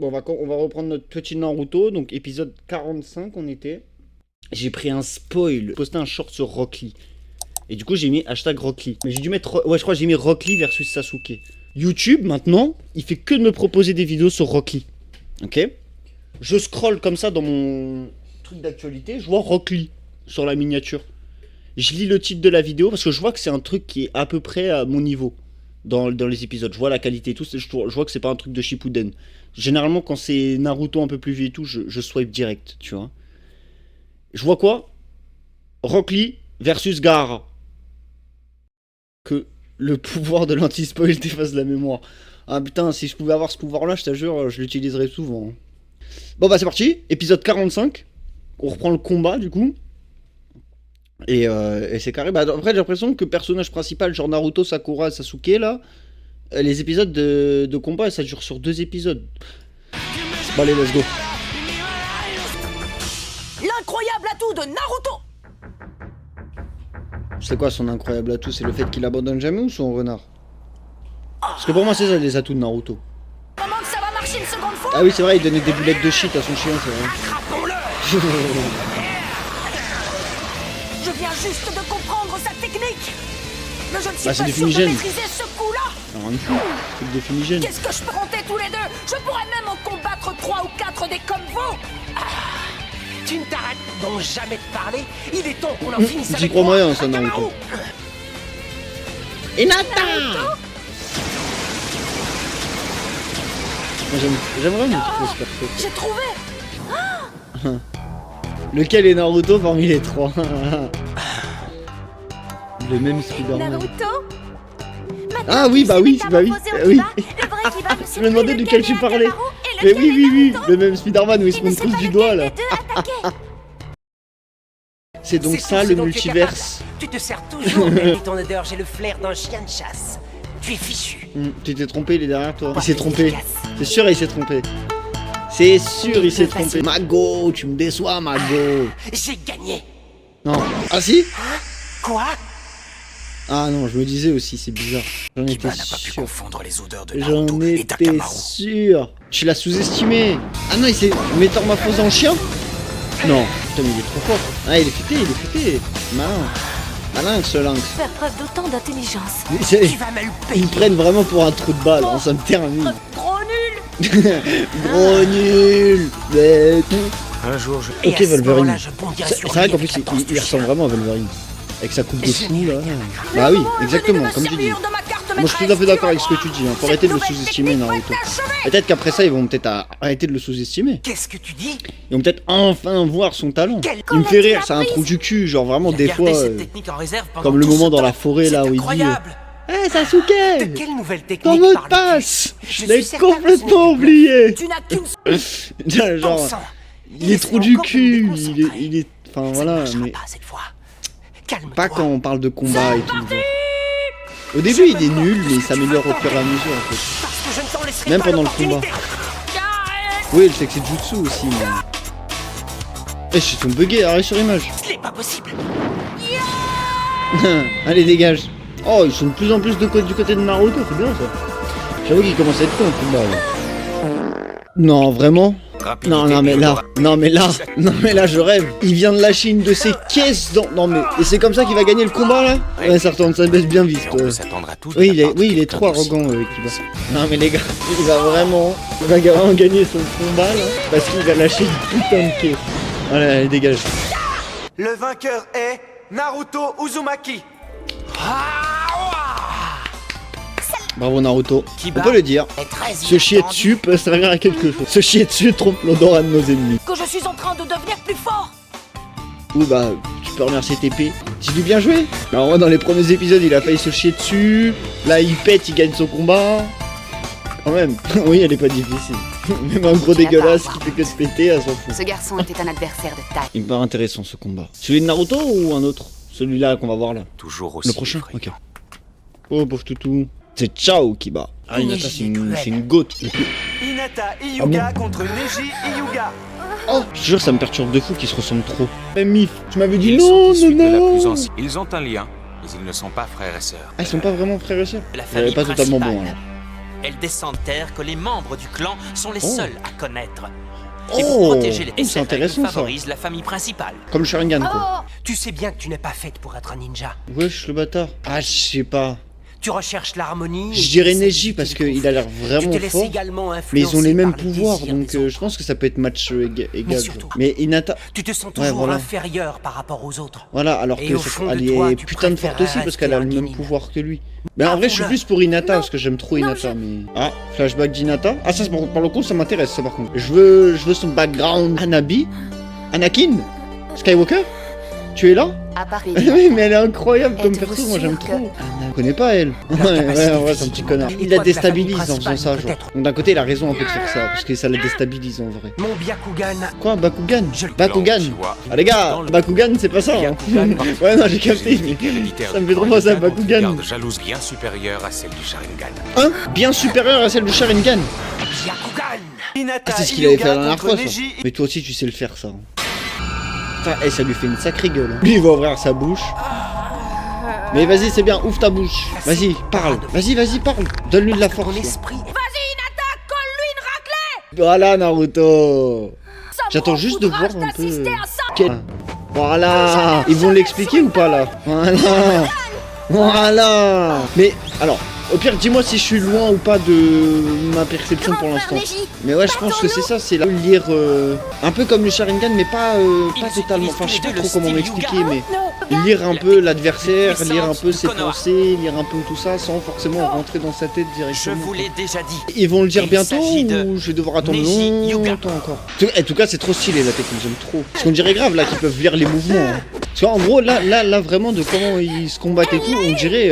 Bon, on va reprendre notre petit Naruto, donc épisode 45 on était. J'ai pris un spoil, posté un short sur Rock Lee. Et du coup j'ai mis hashtag Rock Lee. Mais j'ai dû mettre, ouais je crois que j'ai mis Rock Lee versus Sasuke. YouTube maintenant, il fait que de me proposer des vidéos sur Rock Lee. Ok. Je scrolle comme ça dans mon truc d'actualité, je vois Rock Lee sur la miniature. Je lis le titre de la vidéo parce que je vois que c'est un truc qui est à peu près à mon niveau dans les épisodes. Je vois la qualité et tout, je vois que c'est pas un truc de Shippuden. Généralement quand c'est Naruto un peu plus vieux et tout, je swipe direct, tu vois. Je vois quoi? Rock Lee versus Gaara. Que le pouvoir de l'anti-spoil t'efface la mémoire. Ah putain, si je pouvais avoir ce pouvoir-là, je t'assure, je l'utiliserais souvent. Bon bah c'est parti, épisode 45. On reprend le combat du coup. Et c'est carré. Bah, après j'ai l'impression que le personnage principal, genre Naruto, Sakura, Sasuke là, les épisodes de combat, ça dure sur 2 épisodes. Bon allez, let's go. L'incroyable atout de Naruto. C'est quoi son incroyable atout? C'est le fait qu'il abandonne jamais ou son renard? Parce que pour moi c'est ça les atouts de Naruto. Comment que ça va marcher une seconde fois? Ah oui c'est vrai, il donnait des boulettes de shit à son chien, c'est vrai. Attrapons-le. Je viens juste de comprendre sa technique. Mais je ne suis pas sûr de maîtriser ce coup-là. Alors un coup, truc de fumigène. Qu'est-ce que je peux compter tous les deux? Je pourrais même en combattre 3 ou 4 des comme vous. Tu ne t'arrêtes donc jamais de parler. Il est temps qu'on en finisse avec j'y crois moi. moyen ça Naruto. Hinata. J'aime vraiment trop ce perso. J'ai trouvé. Lequel est Naruto parmi les 3? Le même Spider-Man. Naruto. Ah oui, bah oui, bah oui, oui. Je me demandais duquel tu parlais. Mais oui, le même Spider-Man où ils se montrent tous du doigt là. C'est donc ça le multiverse. Tu te sers toujours de ton odeur. J'ai le flair d'un chien de chasse. Tu es fichu. Tu t'es trompé, il est derrière toi. Il s'est trompé. C'est sûr, il s'est trompé. C'est sûr, il s'est trompé. Mago, tu me déçois, Mago. J'ai gagné. Non. Ah si? Quoi? Ah non, je me disais aussi, c'est bizarre. J'en étais n'a pas pu sûr. confondre les odeurs de J'en Naruto et étais Takamaru. sûr. Tu l'as sous-estimé. Ah non, il s'est métamorphosé en chien? Non. Putain, mais il est trop fort. Ah, il est futé. Malin. Malin, ce lynx. Faire preuve d'autant d'intelligence. Tu vas me le payer. Ils me prennent vraiment pour un trou de balle, hein, ça me termine. Gros nul. Gros nul. Mais... Un jour, je... Ok, Wolverine. C'est C'est vrai qu'en plus, il ressemble vraiment à Wolverine. Avec sa coupe de fou, là. Bah oui, exactement, comme tu dis. Moi, je suis tout à fait d'accord avec ce que tu dis. Hein. Faut arrêter de le sous-estimer, Naruto. Peut-être qu'après ça, ils vont peut-être arrêter de le sous-estimer. Qu'est-ce que tu dis? Ils vont peut-être enfin voir son talent. Il me fait rire, c'est un trou du cul. Genre vraiment, des fois, cette technique en réserve pendant comme le tout moment ce dans la temps. forêt, là, C'est où il dit incroyable. Hé, Sasuke! De quelle nouvelle technique Ton mot de parles-tu? passe! Je Je l'ai suis certain que ce complètement n'est oublié! Tu n'as qu'une Genre, Bon sang. il est trop du Laisse-moi encore cul, me déconcentrer. il est... Enfin Ça ne voilà, marchera mais... pas cette fois. Calme-toi. Pas quand on parle de combat et tout. Genre. Au début, il est nul, mais il s'améliore au fur et à mesure, en fait. Parce que je ne t'en laisserai Même pas pendant le l'opportunité. Oui, le sexy jutsu aussi, mais... Eh, je suis tombé bugué, arrête sur image. Ce n'est pas possible. Allez, dégage. Oh, ils sont de plus en plus du côté de Naruto, c'est bien ça. J'avoue qu'il commence à être con, le combat, là. Non, vraiment? Non mais là je rêve. Il vient de lâcher une de ses caisses dans... Non mais, et c'est comme ça qu'il va gagner le combat là? Ouais, ça retourne, ça baisse bien vite. Et on peut s'attendre à tout. Oui, il est trop arrogant Kiba. Non mais les gars, il va vraiment gagner son combat là, parce qu'il va lâcher une putain de caisse. Voilà, allez, dégage. Le vainqueur est Naruto Uzumaki. Bravo Naruto. On peut le dire. Est très Se chier dessus peut servir à quelque chose. Se chier dessus trompe l'odorat de nos ennemis. que je suis en train de devenir plus fort. Ou bah, tu peux remercier TP. J'ai dû bien jouer. Alors moi dans les premiers épisodes il a failli se chier dessus. Là il pète, il gagne son combat. Quand même. Oui, elle est pas difficile. Même un gros dégueulasse qui fait que se péter, elle s'en fout. Ce garçon était un adversaire de taille. Il me paraît intéressant ce combat. Celui de Naruto ou un autre? Celui-là qu'on va voir là. Toujours aussi Le prochain? effrayant. Ok. Oh pauvre toutou. C'est Ciao Kiba. Ah Hinata c'est une gote. Hinata Hyuga contre Neji Hyuga. Oh, je te jure ça me perturbe de fou qu'ils se ressemblent trop. Mais Mif, tu m'avais dit Ils non, sont issus de la non, plus non. ancienne- Ils ont un lien, mais ils ne sont pas frères et sœurs. Ah ils sont pas vraiment frères et sœurs. La Elle famille est pas totalement principale. bon alors. Elle descend de terre que les membres du clan sont les Oh. seuls à connaître. Et pour Oh, protéger les c'est intéressant ça. favorise la famille principale. Comme le Sharingan quoi. Tu sais bien que tu n'es pas faite pour être un ninja. Wesh le bâtard. Ah je sais pas. Tu recherches l'harmonie. Je dirais Neji parce qu'il a l'air Tu vraiment te laisses fort. également Mais ils ont les influencer mêmes par pouvoirs désirs donc des autres. je pense que ça peut être match égal. surtout- Mais Hinata, Tu te sens Ouais, toujours voilà. inférieur par rapport aux autres. voilà, alors Et que au fond de elle toi, est tu putain de forte aussi préférerais parce qu'elle a le rester un même guinéen. pouvoir que lui. Mais en vrai, je suis plus pour Hinata parce que j'aime trop Hinata. Mais ah, flashback d'Hinata. Ah ça, par le coup, ça m'intéresse ça par contre. Je veux son background. Anakin, Skywalker. Tu es là? À Paris. Oui, mais elle est incroyable comme Êtes-vous perso, moi j'aime sûr trop. que- Anna, je connais pas elle. Ouais, c'est un petit connard. Il la déstabilise en faisant ça, genre. Donc d'un côté, il a raison un peu de faire ça, parce que ça la déstabilise en vrai. Mon Byakugan. Quoi, Bakugan? Je le Bakugan. tu vois. Ah les gars, Dans le- Bakugan c'est pas ça. Hein. Ouais, non, j'ai capté, mais ça me fait trop penser à Bakugan. Garde jalouse bien supérieure à celle du Sharingan. Hein? Bien supérieure à celle du Sharingan. Byakugan. Hinata Ah, c'est ce qu'il avait fait la Hyuga dernière contre fois, ça. Neji. Mais toi aussi, tu sais le faire, ça. Putain, eh, ça lui fait une sacrée gueule. Hein. Lui, il va ouvrir sa bouche. Mais vas-y, c'est bien, ouvre ta bouche. Vas-y, parle. Vas-y, parle. Donne-lui de la force. Mon là. esprit. Vas-y, Hinata, colle-lui une raclée. Voilà, Naruto. Ça me J'attends rend juste fou de de rage voir un peu. d'assister à ça. Quel- Voilà. Ils vont l'expliquer ou pas, là? Voilà. Mais, alors, au pire, dis-moi si je suis loin ou pas de ma perception pour l'instant. Mais ouais, je pense que c'est ça, c'est là lire un peu comme le Sharingan, mais pas totalement. Enfin, je sais pas trop comment m'expliquer, mais lire un peu l'adversaire, lire un peu ses pensées, lire un peu tout ça, sans forcément rentrer dans sa tête Je directement. vous l'ai déjà dit. Ils vont le dire Il bientôt s'agit de ou je vais devoir attendre Neji Hyuga. longtemps encore. En tout cas, c'est trop stylé la technique, j'aime trop. Parce qu'on dirait grave là qu'ils peuvent lire les mouvements. Hein. Parce qu'en gros, là, vraiment de comment ils se combattent et tout, on dirait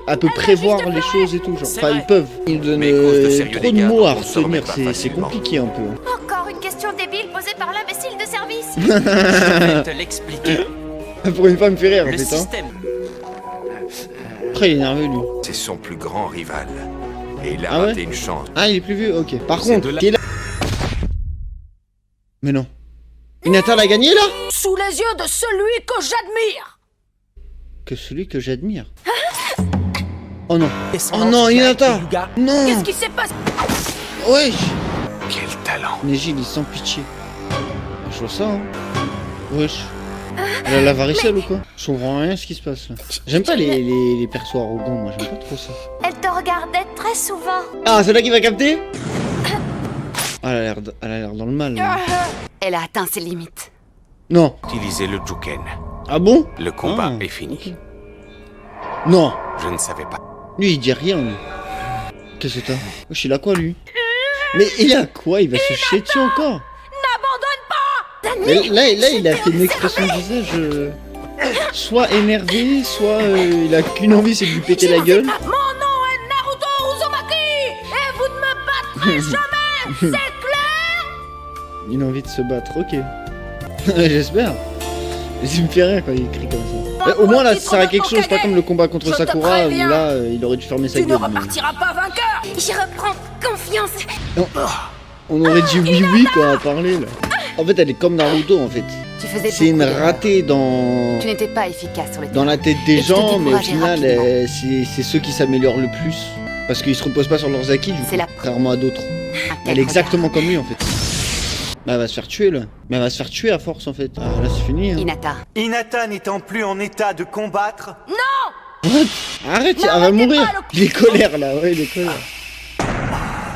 à peu près voir les choses et tout. Genre. C'est Enfin, vrai. ils peuvent. Ils donnent Mais cause de sérieux trop de dégâts mots à dont on se remet retenir, pas c'est facilement. compliqué un peu. Encore une question débile posée par l'imbécile de service. Je vais te l'expliquer. Pour une femme, fait rire en Le fait. Hein. système. Après, il est énervé lui. C'est son plus grand rival. Et il a Ah ouais raté une chance. Ah, il est plus vieux, ok. Par C'est contre, de la- qui est là. Mais non. Hinata l'a gagné là? Sous les yeux de celui que j'admire. Que celui que j'admire. Oh non. Oh Descendance non, directe Hinata. de Hyuga. Non. Qu'est-ce qui s'est passé? Wesh. Quel talent. Neji, il est sans pitié. Je vois ça, hein. Wesh. Elle a la varicelle ou quoi? Je comprends rien à ce qui se passe là. J'aime pas les persos arrogants, moi, j'aime pas trop ça. Elle te regardait très souvent. Ah, c'est là qui va capter? Ah, elle a l'air dans le mal. Là. Elle a atteint ses limites. Non. Utilisez le Juken. Ah bon? Le combat Ah, est fini. ok. Non. Je ne savais pas. Lui, il dit rien, lui. Qu'est-ce que t'as? Wesh, il a quoi, lui? Mais il a quoi? Il va se chier dessus encore? Mais là, il a fait une expression de visage soit énervé, soit il a qu'une envie, c'est de lui péter la gueule. Mon nom est Naruto Uzumaki et vous ne me battrez jamais. C'est clair? Il a envie de se battre, ok. J'espère. Mais il me fait rire quand il crie comme ça. Mais au moins là, ça sert à quelque chose, pas comme le combat contre Je te Sakura où préviens. là, il aurait dû fermer sa Tu ne gueule. mais- repartiras pas vainqueur. J'y reprends confiance. On aurait dit oui quand on a parlé là. En fait, elle est comme Naruto en fait. Tu faisais C'est une beaucoup d'erreurs. ratée dans Tu n'étais pas efficace sur les dans la tête Et des tu te gens, mais au décourageais final, rapidement. c'est ceux qui s'améliorent le plus. Parce qu'ils se reposent pas sur leurs acquis, du coup, C'est la contrairement à d'autres. Un tel Elle est exactement comme lui en fait. Bah, elle va se faire tuer là. Mais elle va se faire tuer à force en fait. Ah, là, c'est fini. Hein. Hinata. Hinata n'étant plus en état de combattre, What? Arrête, elle va mourir. Il est colère là, ouais, il est colère.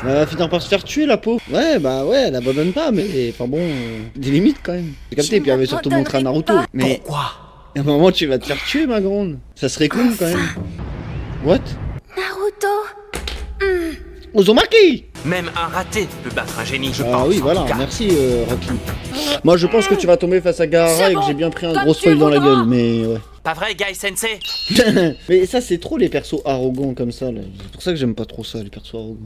Elle va finir par se faire tuer la peau. Ouais, bah ouais, elle abandonne pas, mais enfin bon, des limites quand même. J'ai capté, puis elle avait surtout montré à Naruto. Mais Pourquoi? à un moment, tu vas te faire tuer, ma grande. Ça serait cool quand même. What? Naruto. Uzumaki! Même un raté peut battre un génie, je Ah pense. oui, en voilà, tout cas. merci Rocky. Moi, je pense que tu vas tomber face à Gaara C'est et que bon, j'ai bien pris un comme gros tu spoil dans la voudras. gueule, mais ouais. Pas vrai, Guy Sensei? Mais ça, c'est trop les persos arrogants comme ça, là. C'est pour ça que j'aime pas trop ça, les persos arrogants.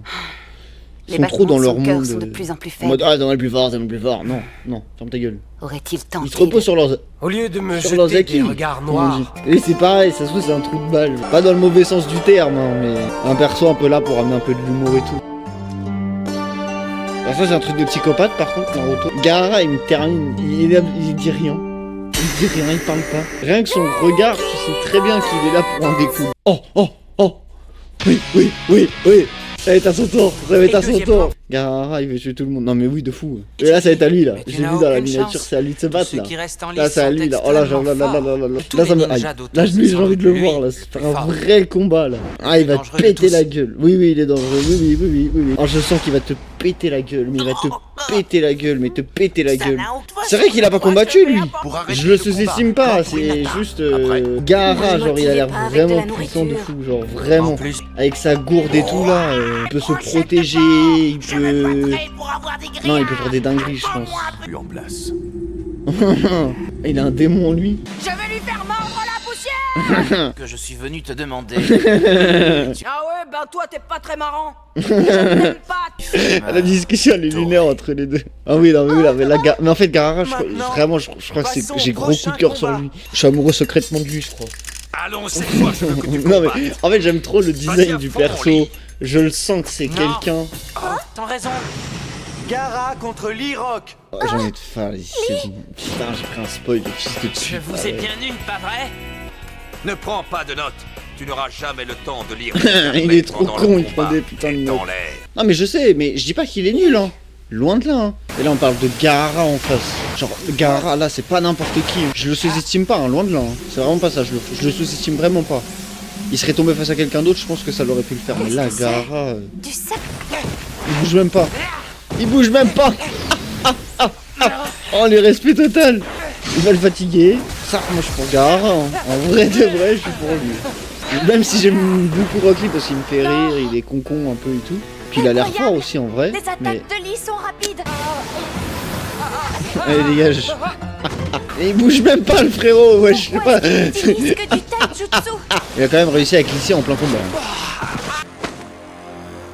Ils Les sont trop dans battements leur de son cœur monde. sont de plus en plus En mode, faibles. ah, c'est le plus fort, c'est le plus fort. Non, non, ferme ta gueule. Aurait-il tenté Ils se reposent sur leurs, Au lieu de me sur leurs jeter acquis. des regards comme on dit. noirs, Et c'est pareil, ça se trouve, c'est un trou de balle. Pas dans le mauvais sens du terme, hein, mais un perso un peu là pour amener un peu de l'humour et tout. Alors ça, c'est un truc de psychopathe, par contre, Naruto. Gaara, il me termine, il dit rien. Il dit rien, il parle pas. Rien que son regard, tu sais très bien qu'il est là pour en découdre. Oh, oh, oh. Oui, oui, oui, oui. Ça va être à son tour, ça va être Et à son deuxièmement- tour. Gaara, il veut tuer tout le monde. Non mais oui, de fou. Et là, ça va être à lui, là. Mais tu Je l'ai n'as vu dans la aucune miniature, chance. c'est à lui de se battre, Ceux là. qui restent en Là, lice c'est à sont lui, là. Oh là, genre, là, là, là, là, là. Tous Là, les ça me... ninjas aïe. d'auto Là, j'ai sont envie de le plus voir, là. lui, C'est plus un fort. vrai combat, là. Ah, il va te Dangereux de péter tous. la gueule. Oui, oui, il est dangereux. Oui, oui, oui, oui, oui, oui. Oh, je sens qu'il va te péter la gueule. Mais il va te péter la gueule, mais te péter la gueule. C'est vrai qu'il a pas combattu, lui. Je le sous-estime pas, c'est juste Gaara, genre il a l'air vraiment puissant de fou, genre vraiment. En plus, Avec sa gourde et tout là, il peut se protéger, il peut... Non, il peut faire des dingueries, je pense. Plus en place. Il a un démon, lui. Je vais lui faire mordre la poussière. que je suis venu te demander. Ah ouais, ben toi t'es pas très marrant. Je t'aime pas. La discussion, elle est lunaire entre les deux. Ah oui, non, mais oui, là, mais en fait, Gaara, vraiment, je crois que j'ai gros coup de cœur sur lui. Je suis amoureux secrètement de lui, je crois. Allons, cette fois, je veux que tu Non, mais combattes. en fait, j'aime trop le design du Vas-y à fond, perso. Lee. Je le sens que c'est Non. quelqu'un. T'as raison. Gaara contre Lee-Rock. Oh, j'en ai de faire les putain, j'ai pris un spoil de fils de Je pute. vous ai bien eu, pas vrai? Ne prends pas de notes. Tu n'auras jamais le temps de lire. Il est trop con, il prend des putains de notes. Non, mais je sais, mais je dis pas qu'il est nul, hein. Loin de là, hein. Et là, on parle de Gaara en face. Genre, Gaara, là, c'est pas n'importe qui. Je le sous-estime pas, hein, loin de là. Hein. C'est vraiment pas ça, je le sous-estime vraiment pas. Il serait tombé face à quelqu'un d'autre, je pense que ça l'aurait pu le faire. Mais là, Gaara, Du sac. il bouge même pas. Il bouge même pas. Oh, le respect total. Il va le fatiguer. Ça, moi, je suis pour Gaara. Hein. En vrai de vrai, je suis pour lui. Même si j'aime beaucoup Rock Lee parce qu'il me fait rire, il est con un peu et tout. Puis il a l'air fort aussi en vrai. Les attaques Mais de Lee sont rapides. allez, dégage. Et il bouge même pas le frérot. Ouais, je sais pas. Ouais, utilise que du taijutsu. Il a quand même réussi à glisser en plein combat.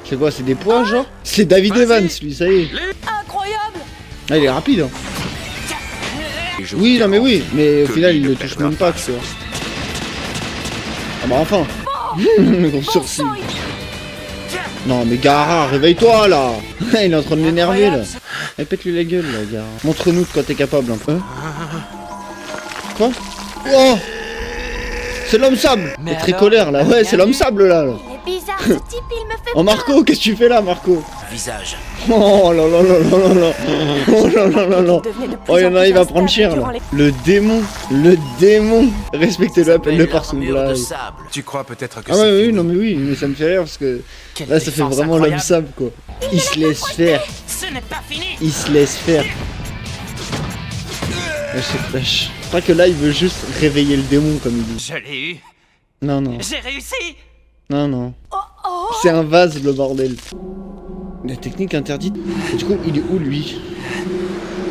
C'est quoi, c'est des poids genre? C'est David Evans lui, ça y est. Incroyable. Ah, il est rapide. Hein. Oui, non mais oui, mais au final il le touche même pas, tu vois. Ah bah enfin. Gros sourcil. Non mais Gaara, réveille-toi là. Il est en train de m'énerver là. Répète-lui la gueule là, Gaara. Montre-nous de quoi t'es capable un peu. Quoi? Oh, c'est l'homme sable. Mais T'es très alors, colère là. Ouais, c'est l'homme sable là. Il est bizarre, ce type, il me fait Oh Marco, qu'est-ce que tu fais là, Marco? Visage. Oh là là là là là là. Oh là là là là. Oh, il y en a, il va prendre cher là. Le démon. Respectez-le, appelle-le par son L'armure de blague. sable. Tu crois peut-être que Ah c'est ouais, oui, fini. non mais oui, mais ça me fait rire parce que Quelle là ça fait défense vraiment l'homme incroyable. sable quoi. Il se laisse faire, Ce n'est pas fini. il se laisse faire. Lâche cette flèche. Je crois que là il veut juste réveiller le démon comme il dit. Je l'ai eu. Non, non, J'ai réussi. non, non. C'est un vase le bordel. La technique interdite. Et du coup, il est où lui?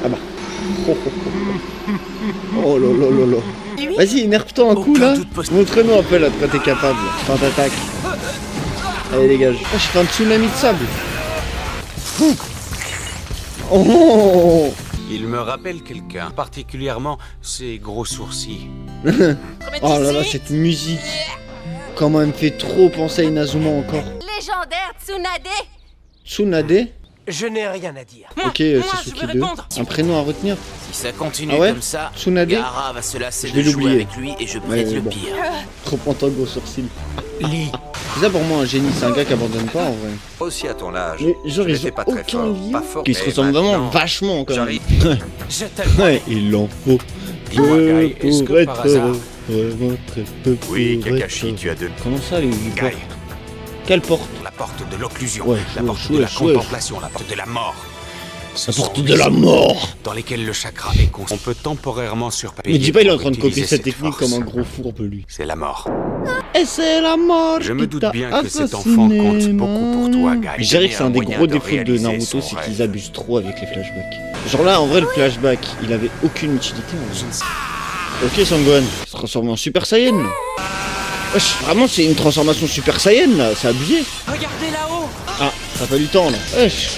Ah bah. Oh, oh, oh. Oh là là là là. Vas-y, énerve-toi un coup Aucun là. doute possible. Montre-nous un peu là de quoi t'es capable. Enfin, t'attaques. Allez, dégage. Oh, je fais un tsunami de sable. Oh. Il me rappelle quelqu'un, particulièrement ses gros sourcils. Oh là là, cette musique. Comment elle me fait trop penser à Inazuma encore. légendaire Tsunade. Tsunade. Je n'ai rien à dire. Moi, Ok, moi, je Sasuke veux 2. répondre. Un prénom à retenir. Si ça continue Ah ouais comme ça, Tsunade. Gaara va se lasser Je de vais jouer l'oublier. avec lui et je plaide le bon. pire. Trop pantogue aux sourcils. Lee. C'est ça pour moi un génie, c'est un gars qui abandonne pas en vrai. Aussi à ton âge. Mais genre je ils n'étais ont pas très aucun fort. lien. Pas fort, Qui se mais ressemblent vraiment maintenant, vachement quand même. j'arrive. Je te le Ouais, il en faut. Dis-moi, Guy, est-ce que Pour par être hasard- heureux, vraiment très peu Oui, pour Kakashi, être tu as deux. Comment ça les Guy, portes? Quelle porte? la porte de l'occlusion, Ouais, la porte ouais, de la ouais. contemplation, la porte de la mort. Ce La porte sont de les la zones mort. dans lesquelles le chakra est constant. On peut temporairement surpayer. Mais dis pas il est en train de pour copier utiliser cette technique force. comme un gros fourbe lui. C'est la mort. Et c'est la mort. Je me qui doute t'a bien que cet assassiné, enfant compte beaucoup pour toi, man. Guy. Je dirais que c'est un des Moyen gros de défauts de réaliser Naruto, son c'est rêve. qu'ils abusent trop avec les flashbacks. Genre là en vrai le flashback, il avait aucune utilité en vrai. Ok Sangohan, il se transforme en Super Saiyan là. Wesh, vraiment c'est une transformation Super Saiyan là, c'est abusé. Regardez là-haut. Ah, ça fait du temps là. Wesh.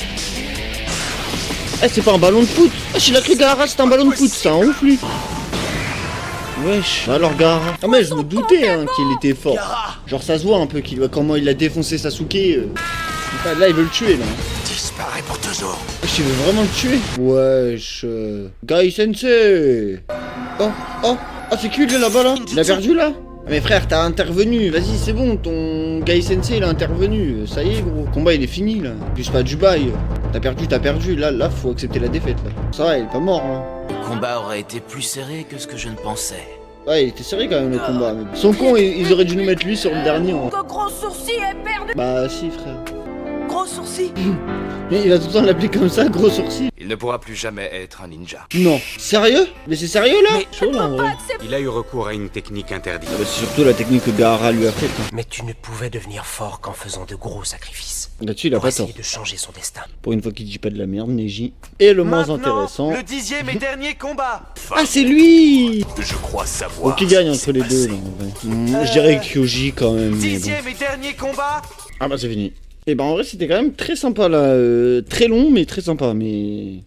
Eh, c'est pas un ballon de foot. Wesh, il a cru Gaara c'était un ballon de foot, c'est un ouf lui. Wesh, alors Gaara. Ah mais je me doutais hein, qu'il était fort. Genre ça se voit un peu comment il a défoncé Sasuke. Là il veut le tuer là. Disparaît pour toujours. Wesh, il veut vraiment le tuer. Wesh. Gai Sensei. Oh, oh, ah c'est qui lui là-bas là? Il a perdu là? Mais frère, t'as intervenu, vas-y, c'est bon, ton Gai Sensei il a intervenu, ça y est gros, le combat il est fini là, plus pas du bail, t'as perdu, là faut accepter la défaite là. Ça va, il est pas mort là. Le combat aurait été plus serré que ce que je ne pensais. Ouais, il était sérieux quand même le combat, mais... Son con, ils auraient dû nous mettre lui sur le dernier. Hein. Que gros sourcil est perdu. Bah si frère. Gros sourcil. Mais il va tout le temps l'appeler comme ça, gros sourcil. Il ne pourra plus jamais être un ninja. Non. Sérieux? Mais c'est sérieux là? Mais chaud là en vrai. Il a eu recours à une technique interdite. Ah bah, c'est surtout la technique que Gaara lui a faite. Hein. Mais tu ne pouvais devenir fort qu'en faisant de gros sacrifices. Là-dessus il a Pour pas tort. essayer de changer son destin. Pour une fois qu'il dit pas de la merde, Neji est le moins Maintenant, intéressant. le 10e et dernier combat. Ah c'est lui! Je crois savoir. Ou qui gagne entre les deux là en vrai. Je dirais Kyoji quand même. Mais bon. 10e et dernier combat. Ah bah c'est fini. Et bah en vrai c'était quand même très sympa là. Très long mais très sympa mais...